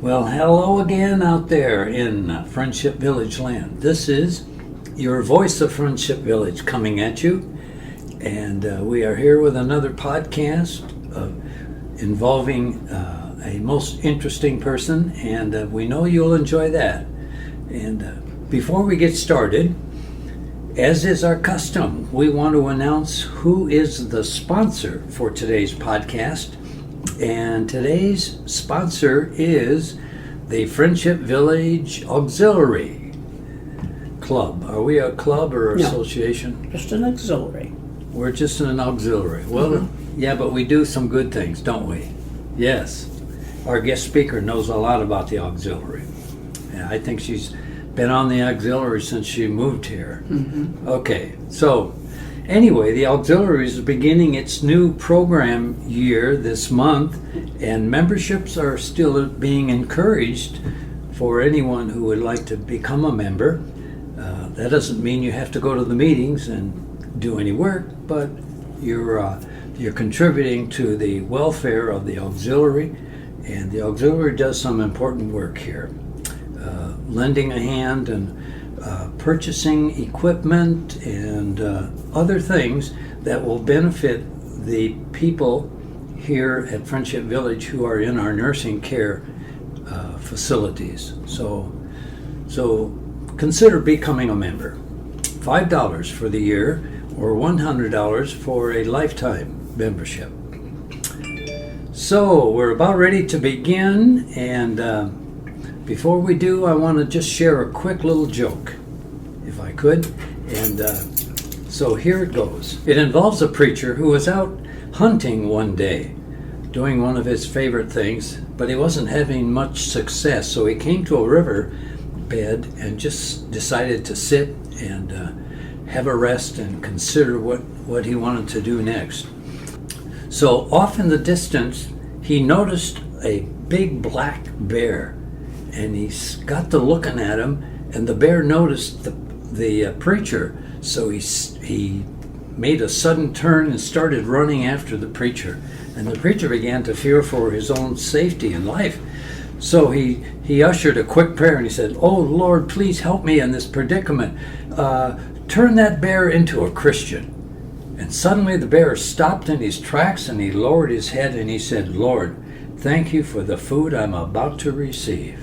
Well, hello again out there in Friendship Village land. This is your voice of Friendship Village coming at you. And we are here with another podcast involving a most interesting person. And we know you'll enjoy that. And before we get started, as is our custom, we want to announce who is the sponsor for today's podcast. And today's sponsor is the Friendship Village Auxiliary Club. Are we a club or association? Just an auxiliary. We're just an auxiliary. Well, yeah, but we do some good things, don't we? Yes. Our guest speaker knows a lot about the auxiliary. Yeah, I think she's been on the auxiliary since she moved here. Mm-hmm. Okay, so anyway, the auxiliary is beginning its new program year this month, and memberships are still being encouraged for anyone who would like to become a member. That doesn't mean you have to go to the meetings and do any work, but you're contributing to the welfare of the auxiliary, and the auxiliary does some important work here, lending a hand and purchasing equipment and other things that will benefit the people here at Friendship Village who are in our nursing care facilities. So consider becoming a member. $5 for the year or $100 for a lifetime membership. So we're about ready to begin, and before we do, I want to just share a quick little joke, if I could. And so here it goes. It involves a preacher who was out hunting one day, doing one of his favorite things, but he wasn't having much success. So he came to a river bed and just decided to sit and have a rest and consider what he wanted to do next. So off in the distance, he noticed a big black bear. And he got to looking at him, and the bear noticed the preacher. So he made a sudden turn and started running after the preacher. And the preacher began to fear for his own safety and life. So he ushered a quick prayer, and he said, "Oh Lord, please help me in this predicament. Turn that bear into a Christian." And suddenly the bear stopped in his tracks, and he lowered his head, and he said, "Lord, thank you for the food I'm about to receive."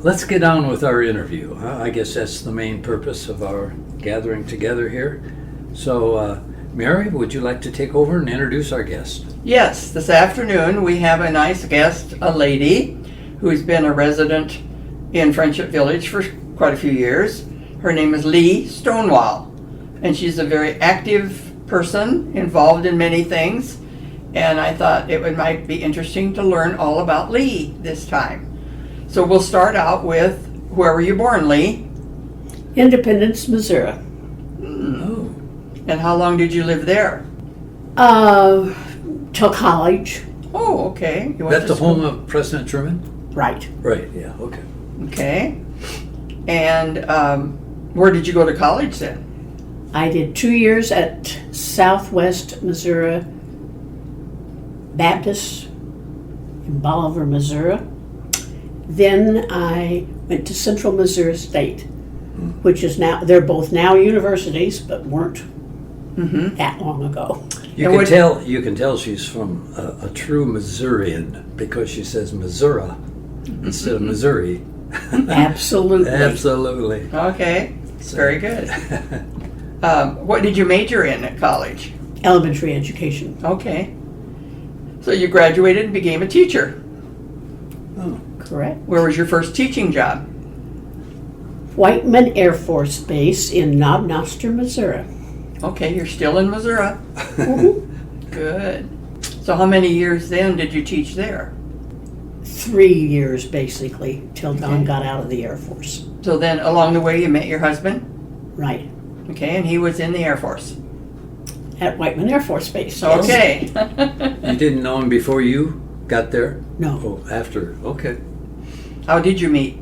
Let's get on with our interview. I guess that's the main purpose of our gathering together here. So, Mary, would you like to take over and introduce our guest? Yes, this afternoon we have a nice guest, a lady who's been a resident in Friendship Village for quite a few years. Her name is Lee Stonewall, and she's a very active person involved in many things, and I thought it might be interesting to learn all about Lee this time. So we'll start out with, where were you born, Lee? Independence, Missouri. Oh. And how long did you live there? Till college. Oh, okay. You went That's to the school. home of President Truman? Right. Right, yeah, okay. Okay. And where did you go to college then? I did 2 years at Southwest Missouri Baptist in Bolivar, Missouri. Then I went to Central Missouri State, which is now, they're both now universities, but weren't that long ago. You can tell she's from a true Missourian because she says Missouri instead of Missouri. Absolutely. Absolutely. Okay. Very good. What did you major in at college? Elementary education. Okay. So you graduated and became a teacher. Oh. Correct. Where was your first teaching job? Whiteman Air Force Base in Knob Noster, Missouri. Okay, you're still in Missouri. Good. So how many years then did you teach there? 3 years basically, till Don got out of the Air Force. So then along the way you met your husband? Right. Okay, and he was in the Air Force. At Whiteman Air Force Base. Yes. Okay. You didn't know him before you got there? No. Oh, after. Okay. How did you meet?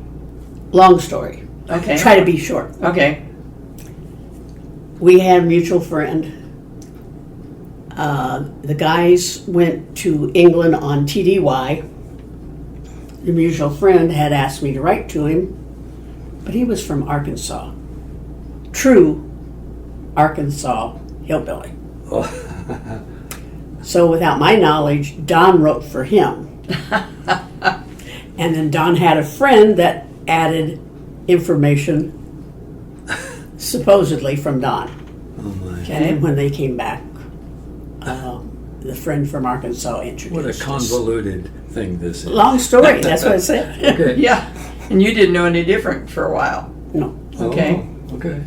Long story. Okay. Try to be short. Okay. We had a mutual friend. The guys went to England on TDY, the mutual friend had asked me to write to him, but he was from Arkansas. True Arkansas hillbilly. Oh. So without my knowledge, Don wrote for him. And then Don had a friend that added information, supposedly from Don. Oh my. And then when they came back, the friend from Arkansas introduced What a us. convoluted thing this is. Long story, that's what I said. Okay. Yeah. And you didn't know any different for a while. No. Okay. Oh, okay.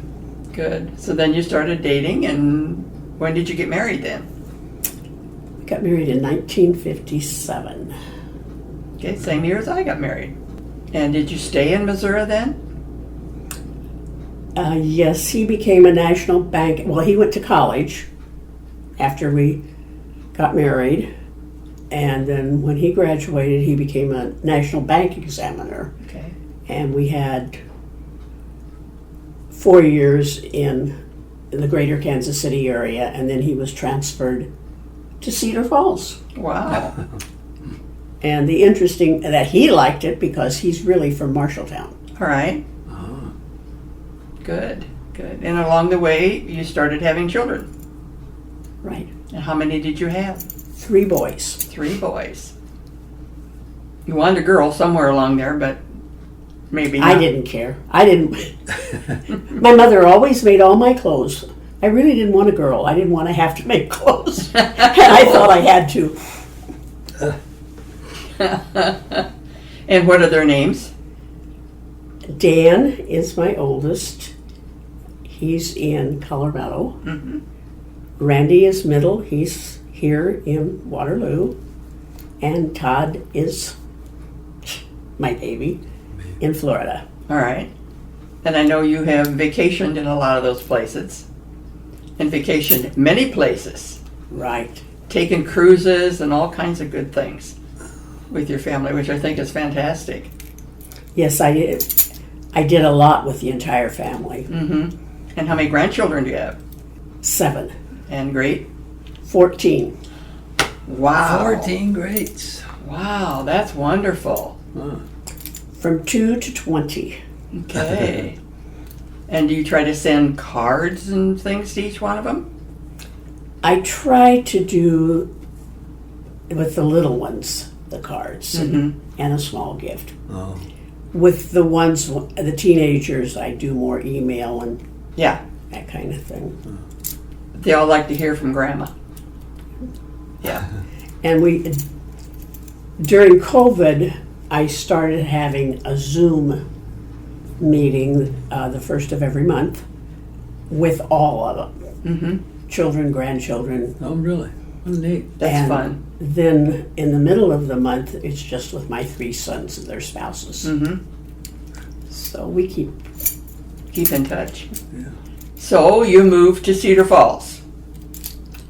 Good. So then you started dating, and when did you get married then? I got married in 1957. Okay, same year as I got married. And did you stay in Missouri then? Yes, he became a national bank. Well, he went to college after we got married. And then when he graduated, he became a national bank examiner. Okay. And we had 4 years in the greater Kansas City area. And then he was transferred to Cedar Falls. Wow. And the interesting, that he liked it because he's really from Marshalltown. All right. Oh. Good. Good. And along the way, you started having children. Right. And how many did you have? 3 boys. 3 boys. You wanted a girl somewhere along there, but maybe not. I didn't care. I didn't. My mother always made all my clothes. I really didn't want a girl. I didn't want to have to make clothes. And I thought I had to. And what are their names? Dan is my oldest. He's in Colorado. Mm-hmm. Randy is middle. He's here in Waterloo. And Todd is my baby in Florida. All right. And I know you have vacationed in a lot of those places. And vacationed many places. Right. Taken cruises and all kinds of good things with your family, which I think is fantastic. Yes, I did. I did a lot with the entire family. Mm-hmm. And how many grandchildren do you have? 7. And great? 14. Wow. 14 greats. Wow, that's wonderful. Huh. From 2 to 20. Okay. And do you try to send cards and things to each one of them? I try to do with the little ones the cards Mm-hmm. and a small gift. Oh. With the ones, the teenagers, I do more email and Yeah. that kind of thing. They all like to hear from Grandma. Yeah. And during COVID, I started having a Zoom meeting the first of every month with all of them. Mm-hmm. Children, grandchildren. Oh, really? Oh, neat. That's And fun. Then in the middle of the month, it's just with my 3 sons and their spouses. Mm-hmm. So we keep. Keep in touch. Yeah. So you moved to Cedar Falls,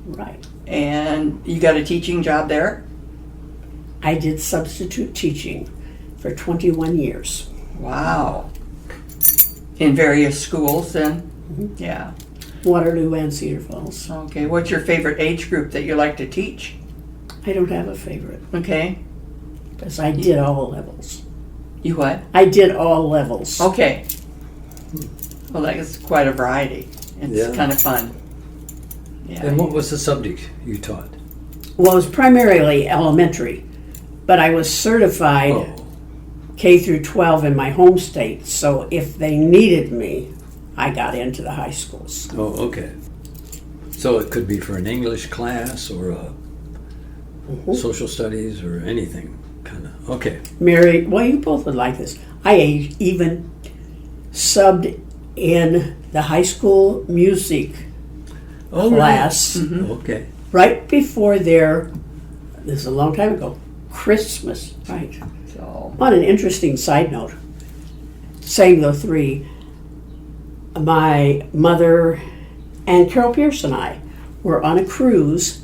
Right. and you got a teaching job there? I did substitute teaching for 21 years. Wow. In various schools then? Mhm. Yeah. Waterloo and Cedar Falls. Okay. What's your favorite age group that you like to teach? I don't have a favorite Okay. because I did all levels. You what? I did all levels. Okay. Well, that is quite a variety. It's Yeah. kind of fun. Yeah. And what was the subject you taught? Well, it was primarily elementary, but I was certified Oh. K through 12 in my home state. So if they needed me, I got into the high schools. Oh, okay. So it could be for an English class or a Mhm. social studies or anything, kind of. Okay. Mary, well, you both would like this. I even subbed in the high school music Oh, class Mhm. Okay. right before their, this is a long time ago, Christmas, right? So, On an interesting side note, saying the 3, my mother and Carol Pierce and I were on a cruise,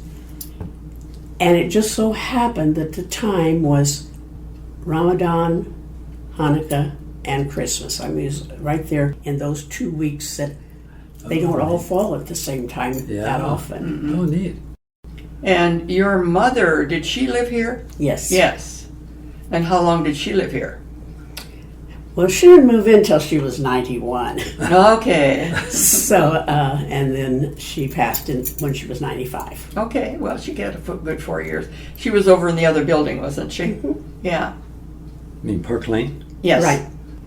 and it just so happened that the time was Ramadan, Hanukkah, and Christmas. I mean, it was right there in those 2 weeks that they don't all fall at the same time Yeah. that often. Oh, neat. and your mother, did she live here? Yes. Yes. And how long did she live here? Well, she didn't move in till she was 91. Okay. So, and then she passed in when she was 95. Okay, well, she got a good 4 years. She was over in the other building, wasn't she? Yeah. I mean, Park Lane? Yes. Right.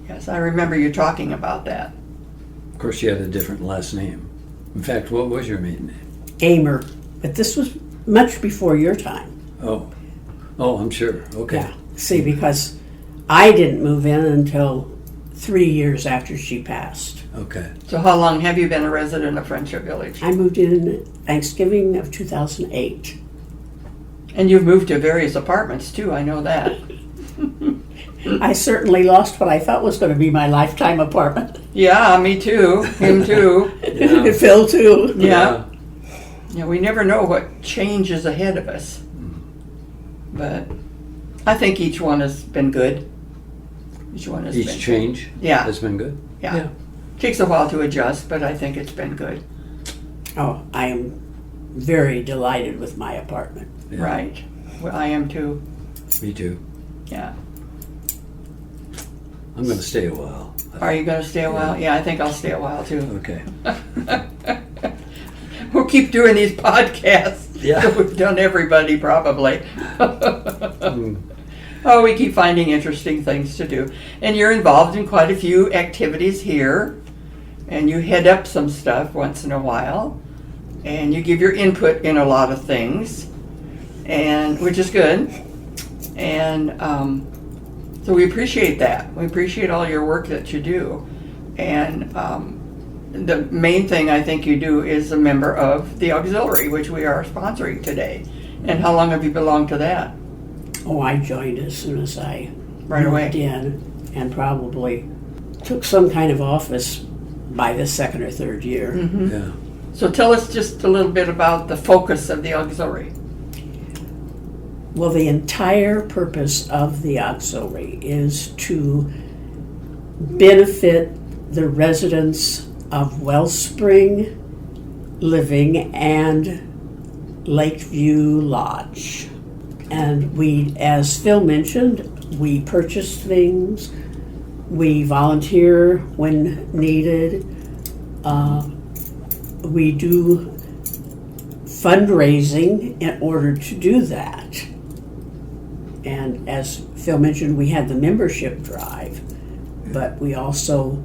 Yes, I remember you talking about that. Of course, she had a different last name. In fact, what was your maiden name? Amer. But this was much before your time. Oh, I'm sure. Okay. Yeah. See, because I didn't move in until 3 years after she passed. Okay. So how long have you been a resident of Friendship Village? I moved in Thanksgiving of 2008. And you've moved to various apartments too, I know that. I certainly lost what I thought was going to be my lifetime apartment. Yeah, me too. Him too. Yeah. Phil too. Yeah. Yeah, we never know what change is ahead of us. But I think each one has been good. Each one has been Each change Yeah. has been good. Yeah. Takes a while to adjust, but I think it's been good. Oh, I am very delighted with my apartment. Yeah. Right. Well, I am too. Me too. Yeah. I'm going to stay a while. Are you going to stay a while? Yeah, I think I'll stay a while too. Okay. We'll keep doing these podcasts. Yeah. We've done everybody probably. Oh, we keep finding interesting things to do. And you're involved in quite a few activities here. And you head up some stuff once in a while. And you give your input in a lot of things. And which is good. And so we appreciate that. We appreciate all your work that you do. And the main thing I think you do is a member of the auxiliary, which we are sponsoring today. And how long have you belonged to that? Oh, I joined as soon as I Right away. moved in, and probably took some kind of office by the second or third year. Yeah. So tell us just a little bit about the focus of the auxiliary. Well, the entire purpose of the auxiliary is to benefit the residents of Wellspring Living and Lakeview Lodge. And we, as Phil mentioned, we purchase things, we volunteer when needed, we do fundraising in order to do that. And as Phil mentioned, we had the membership drive, but we also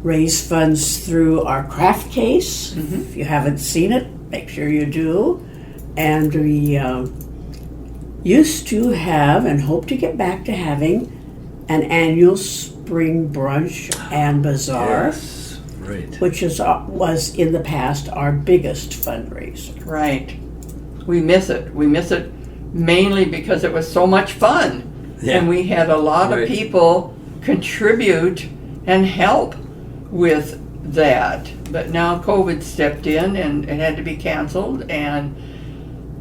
raise funds through our craft case. If you haven't seen it, make sure you do. And we used to have, and hope to get back to having, an annual spring brunch and bazaar, Yes. Right. which was in the past our biggest fundraiser. Right. We miss it. We miss it mainly because it was so much fun. Yeah. And we had a lot Right. of people contribute and help with that. But now COVID stepped in and it had to be canceled. And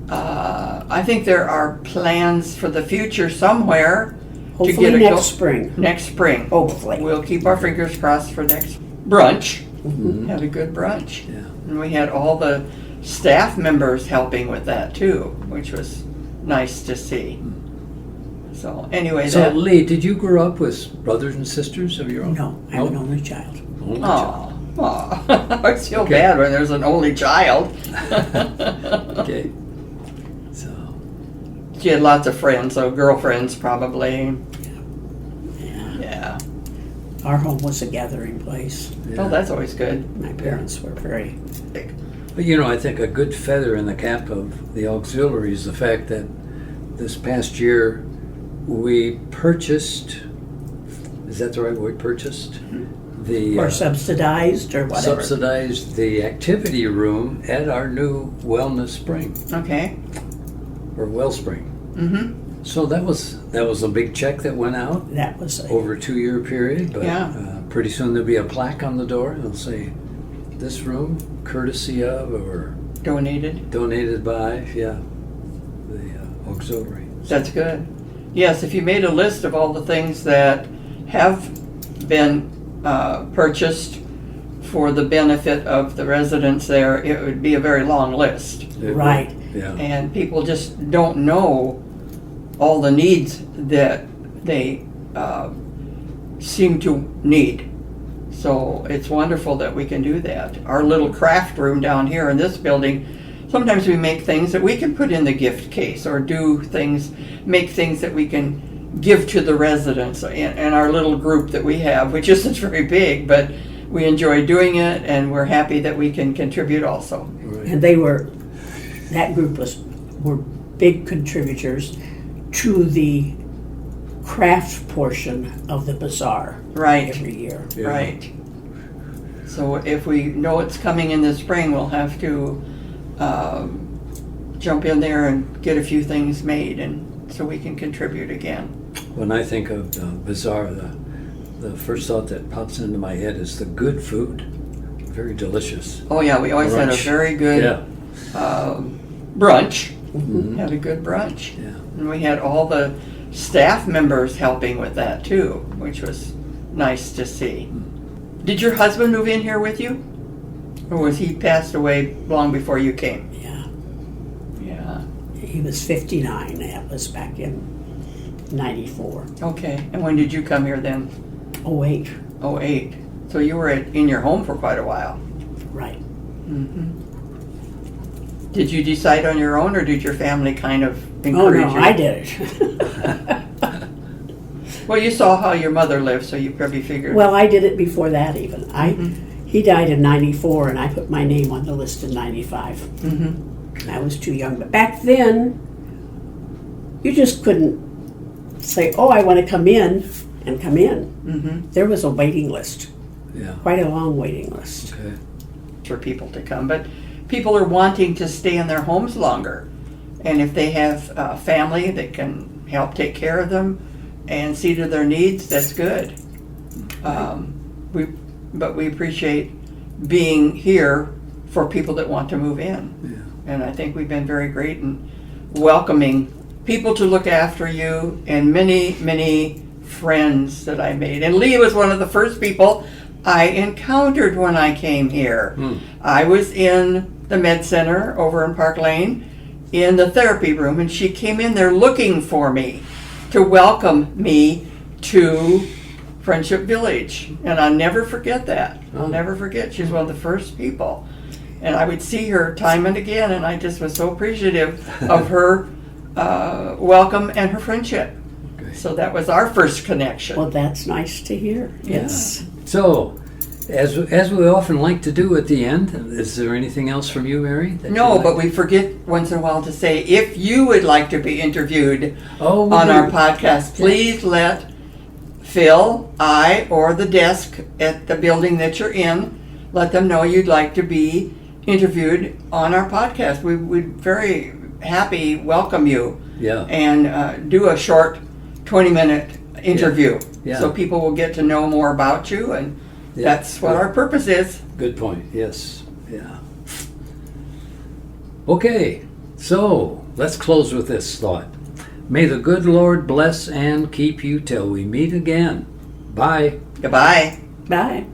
I think there are plans for the future somewhere Hopefully to get it next spring. next spring. Hopefully. We'll keep our fingers crossed for next brunch. Had a good brunch. Yeah. And we had all the staff members helping with that too, which was nice to see. So anyway, So, that. Lee, did you grow up with brothers and sisters of your own? No, I'm an only child. Only child. Oh, I feel Okay. bad when there's an only child. Okay. So, She had lots of friends, so girlfriends probably. Yeah. Yeah. Our home was a gathering place. yeah. Oh, that's always good. My parents were very. But you know, I think a good feather in the cap of the auxiliary is the fact that this past year we purchased, is that the right word, purchased? The Or subsidized or whatever. subsidized the activity room at our new wellness spring, Okay. or wellspring. Mm-hmm. So that was a big check that went out That was a, over a 2-year period, but Yeah. pretty soon there'll be a plaque on the door and it'll say, this room, courtesy of, or Donated. donated by, the auxiliary. That's good. Yes, if you made a list of all the things that have been purchased for the benefit of the residents there, it would be a very long list. It Right. would, yeah. And people just don't know all the needs that they seem to need. So it's wonderful that we can do that. Our little craft room down here in this building, sometimes we make things that we can put in the gift case, or make things that we can give to the residents in our little group that we have, which isn't very big, but we enjoy doing it, and we're happy that we can contribute also. Right. And that group were big contributors to the craft portion of the bazaar Right. every year. Yeah. Right. So if we know it's coming in the spring, we'll have to jump in there and get a few things made, and so we can contribute again. When I think of bazaar, the first thought that pops into my head is the good food. Very delicious. Oh yeah, we always had a Brunch. very good Yeah. brunch. Mhm. Had a good brunch. Yeah. And we had all the staff members helping with that too, which was nice to see. Did your husband move in here with you? Or was he passed away long before you came? Yeah. Yeah. He was 59. That was back in 94. Okay. And when did you come here then? 08. 08. So you were in your home for quite a while. Right. Mm-hmm. Did you decide on your own, or did your family kind of Oh, encourage no, you? I did it. Well, you saw how your mother lived, so you probably figured. Well, I did it before that even. Mhm. He died in 94, and I put my name on the list in 95. Mm-hmm. I was too young. But back then, you just couldn't say, oh, I want to come in, and come in. Mm-hmm. There was a waiting list, Yeah. quite a long waiting list. Okay. For people to come, but people are wanting to stay in their homes longer, and if they have a family that can help take care of them and see to their needs, that's good. But we appreciate being here for people that want to move in, Yeah. and I think we've been very great in welcoming people to look after you, and many friends that I made. And Lee was one of the first people I encountered when I came here. I was in the med center over in Park Lane in the therapy room, and she came in there looking for me to welcome me to Friendship Village. And I'll never forget that. I'll never forget. She's one of the first people. And I would see her time and again, and I just was so appreciative of her welcome and her friendship. Okay. So that was our first connection. Well, that's nice to hear. Yes. So, as we often like to do at the end, is there anything else from you, Mary? that No, you'd like- but we forget once in a while to say, if you would like to be interviewed Oh, on our we- podcast, please let Phil, I, or the desk at the building that you're in, let them know you'd like to be interviewed on our podcast. We would very happy welcome you Yeah. and do a short 20-minute interview. Yeah. So people will get to know more about you, and Yeah. that's what our purpose is. Good point. Yes. Yeah. Okay. So let's close with this thought. May the good Lord bless and keep you till we meet again. Bye. Goodbye. Bye.